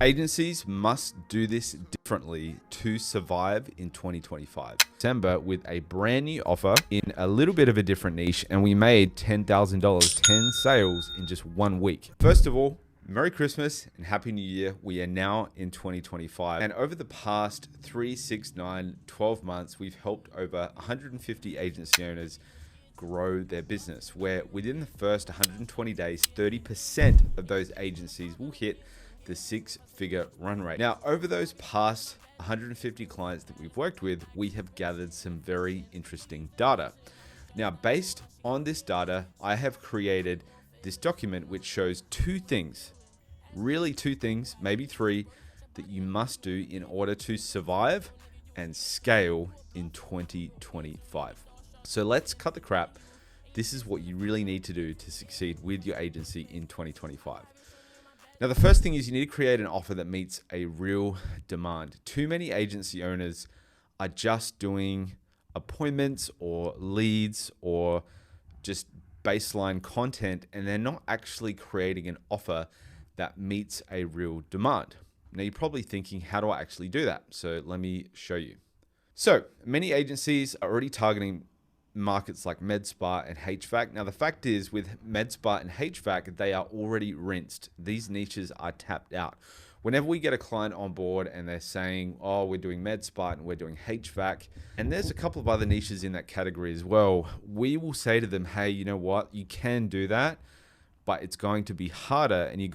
Agencies must do this differently to survive in 2025. December with a brand new offer in a little bit of a different niche, and we made $10,000, 10 sales in just 1 week. First of all, Merry Christmas and Happy New Year. We are now in 2025. And over the past 3, 6, 9, 12 months, we've helped over 150 agency owners grow their business, where within the first 120 days, 30% of those agencies will hit the 6-figure run rate. Now, over those past 150 clients that we've worked with, we have gathered some very interesting data. Now, based on this data, I have created this document which shows two things, really two things, maybe three, that you must do in order to survive and scale in 2025. So let's cut the crap. This is what you really need to do to succeed with your agency in 2025. Now, the first thing is you need to create an offer that meets a real demand. Too many agency owners are just doing appointments or leads or just baseline content, and they're not actually creating an offer that meets a real demand. Now, you're probably thinking, how do I actually do that? So let me show you. So many agencies are already targeting markets like med spa and HVAC. Now, the fact is with med spa and HVAC, they are already rinsed. These niches are tapped out. Whenever we get a client on board and they're saying, oh, we're doing med spa and we're doing HVAC, and there's a couple of other niches in that category as well, we will say to them, hey, you know what? You can do that, but it's going to be harder, and you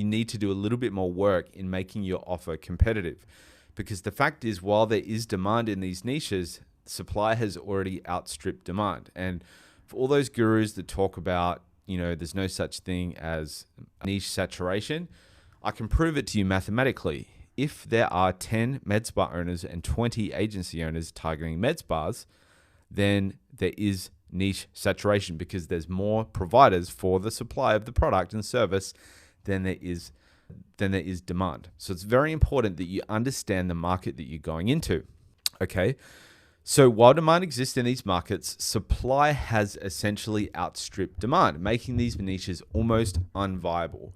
need to do a little bit more work in making your offer competitive. Because the fact is, while there is demand in these niches, supply has already outstripped demand. And for all those gurus that talk about, there's no such thing as niche saturation, I can prove it to you mathematically. If there are 10 med spa owners and 20 agency owners targeting med spas, then there is niche saturation because there's more providers for the supply of the product and service than there is demand. So it's very important that you understand the market that you're going into. Okay. So while demand exists in these markets, supply has essentially outstripped demand, making these niches almost unviable.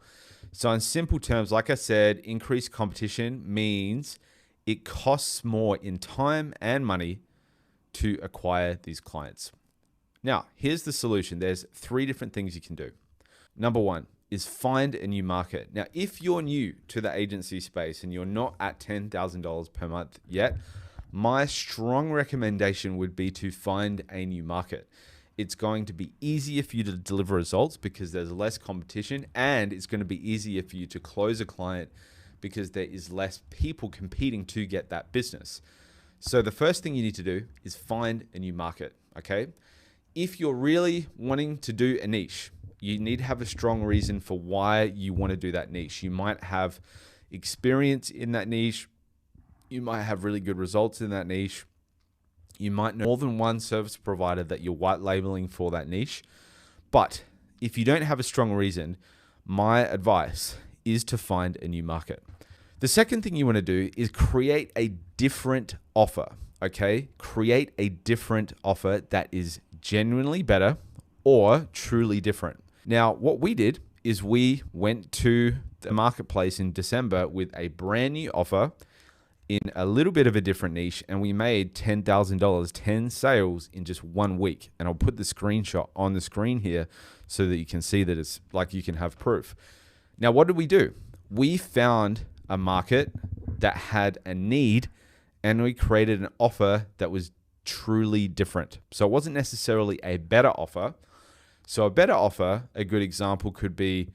So in simple terms, like I said, increased competition means it costs more in time and money to acquire these clients. Now, here's the solution. There's 3 different things you can do. Number 1 is find a new market. Now, if you're new to the agency space and you're not at $10,000 per month yet, my strong recommendation would be to find a new market. It's going to be easier for you to deliver results because there's less competition, and it's going to be easier for you to close a client because there is less people competing to get that business. So the first thing you need to do is find a new market, okay? If you're really wanting to do a niche, you need to have a strong reason for why you want to do that niche. You might have experience in that niche. You might have really good results in that niche. You might know more than one service provider that you're white labeling for that niche. But if you don't have a strong reason, my advice is to find a new market. The second thing you want to do is create a different offer, okay? Create a different offer that is genuinely better or truly different. Now, what we did is we went to the marketplace in December with a brand new offer in a little bit of a different niche, and we made $10,000, 10 sales in just 1 week. And I'll put the screenshot on the screen here so that you can see that it's like you can have proof. Now, what did we do? We found a market that had a need, and we created an offer that was truly different. So it wasn't necessarily a better offer. So a better offer, a good example could be,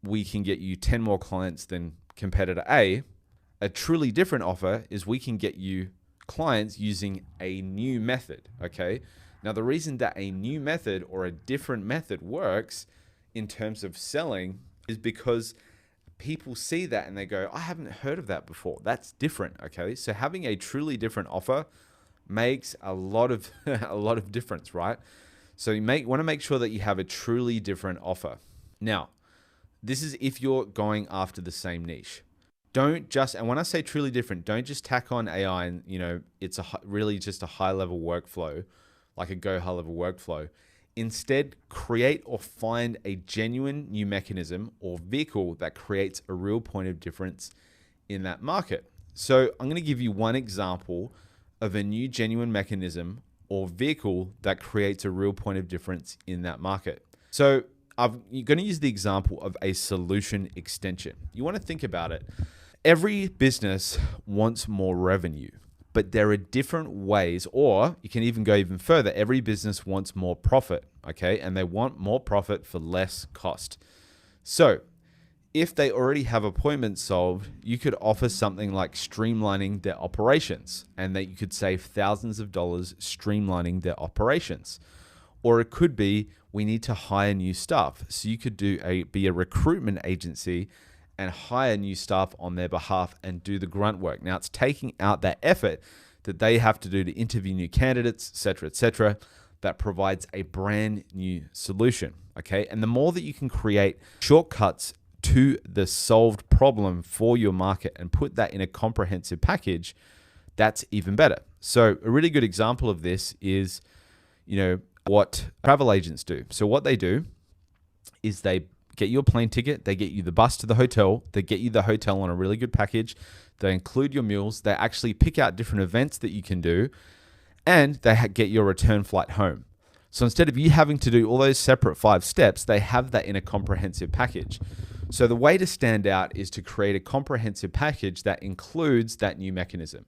we can get you 10 more clients than competitor A. A truly different offer is we can get you clients using a new method, okay? Now, the reason that a new method or a different method works in terms of selling is because people see that and they go, I haven't heard of that before. That's different, okay? So having a truly different offer makes a lot of difference, right? So you want to make sure that you have a truly different offer. Now, this is if you're going after the same niche. And when I say truly different, don't just tack on AI and, it's really just a high level workflow, like a go high level workflow. Instead, create or find a genuine new mechanism or vehicle that creates a real point of difference in that market. So I'm going to give you one example of a new genuine mechanism or vehicle that creates a real point of difference in that market. So you're going to use the example of a solution extension. You want to think about it. Every business wants more revenue, but there are different ways, or you can even go even further. Every business wants more profit, okay? And they want more profit for less cost. So if they already have appointments solved, you could offer something like streamlining their operations, and that you could save thousands of dollars streamlining their operations. Or it could be, we need to hire new staff. So you could be a recruitment agency and hire new staff on their behalf and do the grunt work. Now it's taking out that effort that they have to do to interview new candidates, et cetera. That provides a brand new solution, okay? And the more that you can create shortcuts to the solved problem for your market and put that in a comprehensive package, that's even better. So a really good example of this is, what travel agents do. So what they do is they get you a plane ticket, they get you the bus to the hotel, they get you the hotel on a really good package, they include your meals, they actually pick out different events that you can do, and they get your return flight home. So instead of you having to do all those separate 5 steps, they have that in a comprehensive package. So the way to stand out is to create a comprehensive package that includes that new mechanism.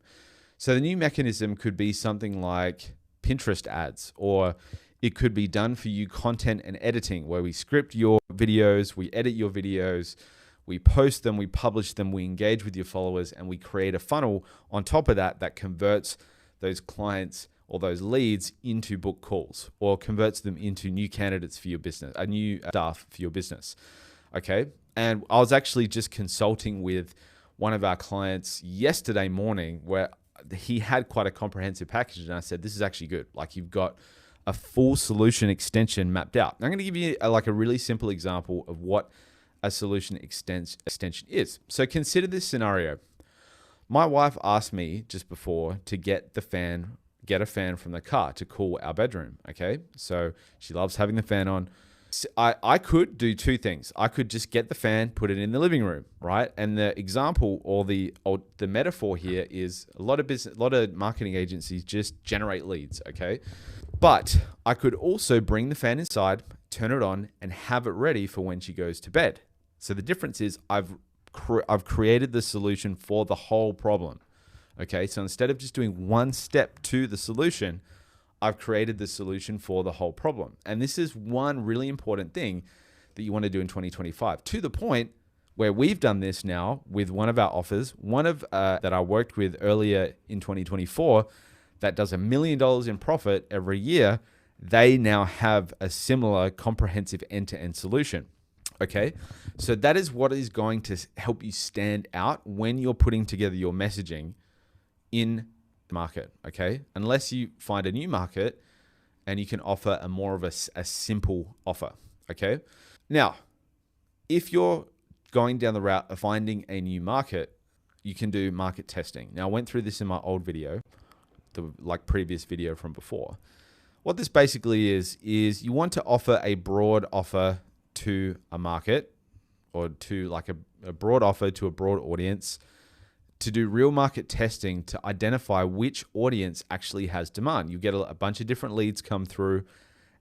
So the new mechanism could be something like Pinterest ads, or it could be done for you content and editing, where we script your videos, we edit your videos, we post them, we publish them, we engage with your followers, and we create a funnel on top of that converts those clients or those leads into book calls, or converts them into new candidates for your business, a new staff for your business. Okay. And I was actually just consulting with one of our clients yesterday morning, where he had quite a comprehensive package. And I said, this is actually good. Like, you've got a full solution extension mapped out. I'm going to give you a really simple example of what a solution extension is. So consider this scenario. My wife asked me just before to get a fan from the car to cool our bedroom. Okay. So she loves having the fan on. I could do 2 things. I could just get the fan, put it in the living room, right? And the example or the metaphor here is a lot of marketing agencies just generate leads, okay? But I could also bring the fan inside, turn it on, and have it ready for when she goes to bed. So the difference is I've created the solution for the whole problem, okay? So instead of just doing one step to the solution, I've created the solution for the whole problem. And this is one really important thing that you want to do in 2025, to the point where we've done this now with one of our offers, that I worked with earlier in 2024 that does $1 million in profit every year. They now have a similar comprehensive end-to-end solution. Okay. So that is what is going to help you stand out when you're putting together your messaging in market, okay? Unless you find a new market and you can offer more of a simple offer, okay? Now, if you're going down the route of finding a new market, you can do market testing. Now, I went through this in my old video, the previous video from before. What this basically is you want to offer a broad offer to a market, or to a broad offer to a broad audience, to do real market testing to identify which audience actually has demand. You get a bunch of different leads come through,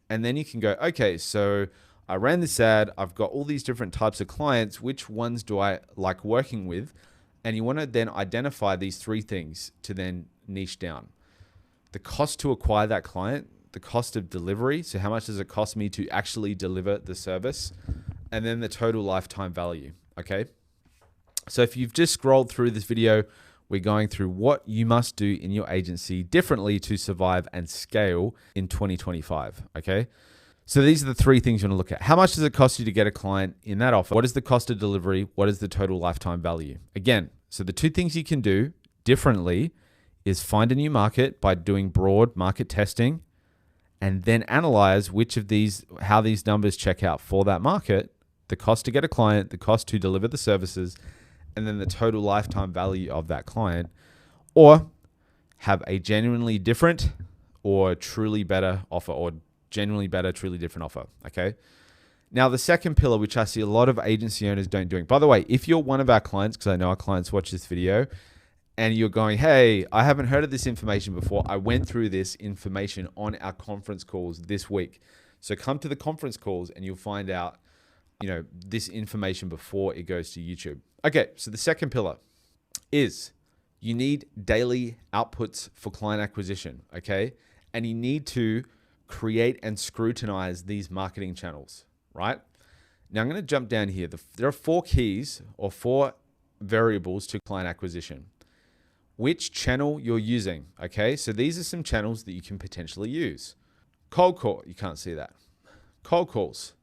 and then you can go, okay, so I ran this ad, I've got all these different types of clients, which ones do I like working with? And you want to then identify these 3 things to then niche down. The cost to acquire that client, the cost of delivery, so how much does it cost me to actually deliver the service, and then the total lifetime value, okay? So if you've just scrolled through this video, we're going through what you must do in your agency differently to survive and scale in 2025, okay? So these are the 3 things you want to look at. How much does it cost you to get a client in that offer? What is the cost of delivery? What is the total lifetime value? Again, so the 2 things you can do differently is find a new market by doing broad market testing, and then analyze how these numbers check out for that market, the cost to get a client, the cost to deliver the services, and then the total lifetime value of that client, or have a genuinely different or truly better offer, or genuinely better, truly different offer. Okay. Now, the second pillar, which I see a lot of agency owners don't doing. By the way, if you're one of our clients, because I know our clients watch this video, and you're going, hey, I haven't heard of this information before. I went through this information on our conference calls this week. So come to the conference calls and you'll find out, this information before it goes to YouTube. Okay, so the second pillar is you need daily outputs for client acquisition, okay? And you need to create and scrutinize these marketing channels, right? Now I'm going to jump down here. There are 4 keys or 4 variables to client acquisition. Which channel you're using, okay? So these are some channels that you can potentially use. Cold call, you can't see that. Cold calls,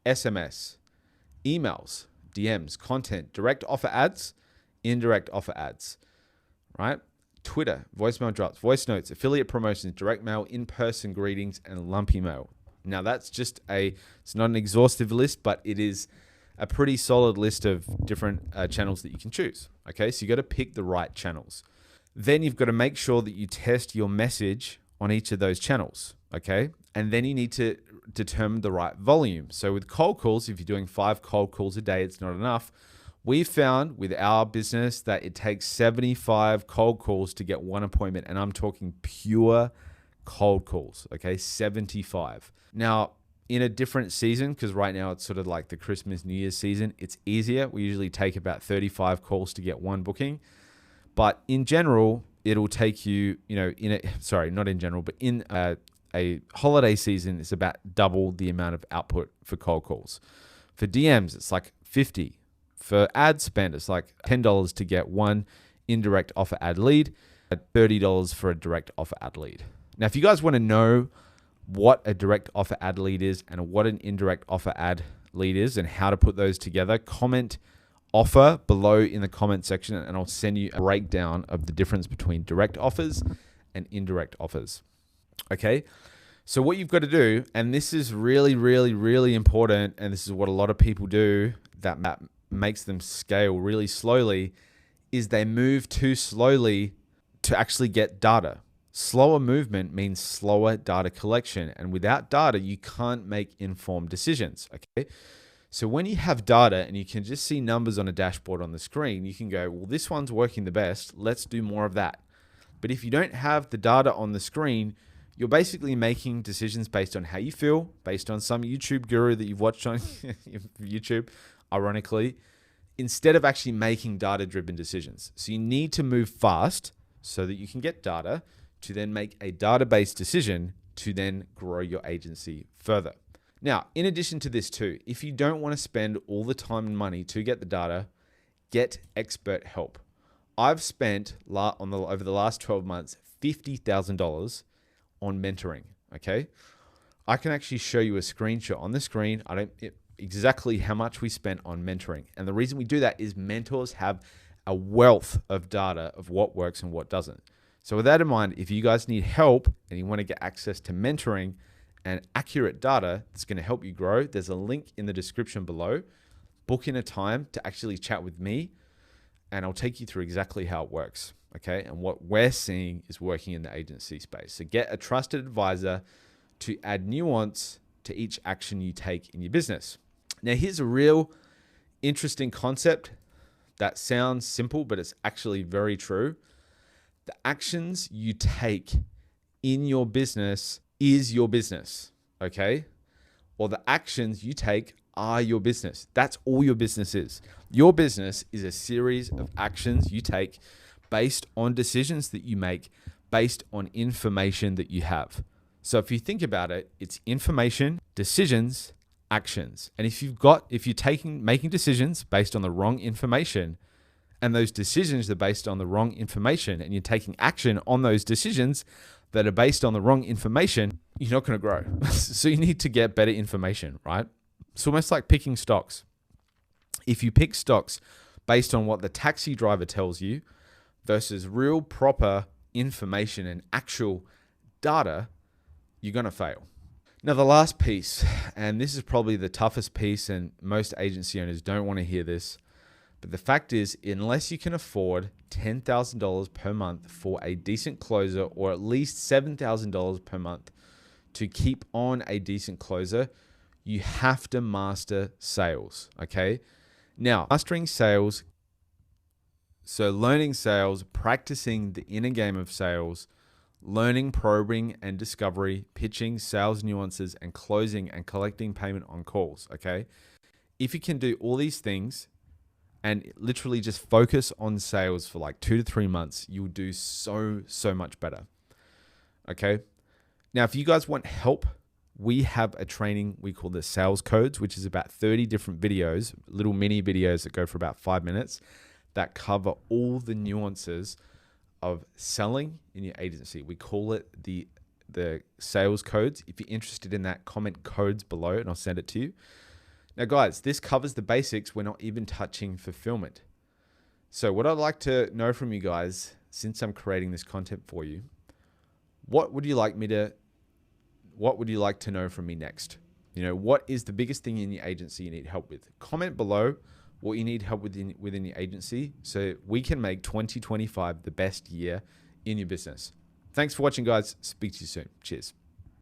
SMS, emails, DMs, content, direct offer ads, indirect offer ads, right? Twitter, voicemail drops, voice notes, affiliate promotions, direct mail, in-person greetings, and lumpy mail. Now that's just it's not an exhaustive list, but it is a pretty solid list of different channels that you can choose. Okay, so you got to pick the right channels. Then you've got to make sure that you test your message on each of those channels. Okay, and then you need to determine the right volume. So with cold calls, if you're doing 5 cold calls a day, it's not enough. We've found with our business that it takes 75 cold calls to get 1 appointment, and I'm talking pure cold calls. Okay, 75. Now, in a different season, because right now it's sort of like the Christmas, New Year's season, it's easier. We usually take about 35 calls to get 1 booking. But in general, it'll take you, not in general, but in a holiday season, it's about double the amount of output for cold calls. For DMs, it's like 50. For ad spend, it's like $10 to get 1 indirect offer ad lead, at $30 for a direct offer ad lead. Now, if you guys want to know what a direct offer ad lead is and what an indirect offer ad lead is and how to put those together, comment offer below in the comment section and I'll send you a breakdown of the difference between direct offers and indirect offers. Okay. So what you've got to do, and this is really, really, really important, and this is what a lot of people do that makes them scale really slowly, is they move too slowly to actually get data. Slower movement means slower data collection. And without data, you can't make informed decisions. Okay. So when you have data and you can just see numbers on a dashboard on the screen, you can go, well, this one's working the best. Let's do more of that. But if you don't have the data on the screen, you're basically making decisions based on how you feel, based on some YouTube guru that you've watched on YouTube, ironically, instead of actually making data-driven decisions. So you need to move fast so that you can get data to then make a database decision to then grow your agency further. Now, in addition to this too, if you don't want to spend all the time and money to get the data, get expert help. I've spent over the last 12 months, $50,000 on mentoring, okay? I can actually show you a screenshot on the screen. Exactly how much we spent on mentoring. And the reason we do that is mentors have a wealth of data of what works and what doesn't. So with that in mind, if you guys need help and you want to get access to mentoring and accurate data that's going to help you grow, there's a link in the description below. Book in a time to actually chat with me and I'll take you through exactly how it works. Okay. And what we're seeing is working in the agency space. So get a trusted advisor to add nuance to each action you take in your business. Now, here's a real interesting concept that sounds simple, but it's actually very true. The actions you take in your business is your business, okay? Or the actions you take are your business. That's all your business is. Your business is a series of actions you take based on decisions that you make, based on information that you have. So if you think about it, it's information, decisions, actions. And if you're making decisions based on the wrong information, and those decisions are based on the wrong information, and you're taking action on those decisions that are based on the wrong information, you're not going to grow. So you need to get better information, right? It's almost like picking stocks. If you pick stocks based on what the taxi driver tells you versus real proper information and actual data, you're going to fail. Now, the last piece, and this is probably the toughest piece, and most agency owners don't want to hear this, but the fact is, unless you can afford $10,000 per month for a decent closer, or at least $7,000 per month to keep on a decent closer, you have to master sales, okay? Now, mastering sales, so learning sales, practicing the inner game of sales, learning probing and discovery, pitching, sales nuances, and closing and collecting payment on calls, okay? If you can do all these things and literally just focus on sales for like 2 to 3 months, you'll do so much better, okay? Now, if you guys want help, we have a training we call the Sales Codes, which is about 30 different videos, little mini videos that go for about 5 minutes that cover all the nuances of selling in your agency. We call it the Sales Codes. If you're interested in that, comment codes below and I'll send it to you. Now, guys, this covers the basics. We're not even touching fulfillment. So what I'd like to know from you guys, since I'm creating this content for you, what would you like to know from me next? You know, what is the biggest thing in your agency you need help with? Comment below what you need help with within your agency so we can make 2025 the best year in your business. Thanks for watching, guys. Speak to you soon. Cheers.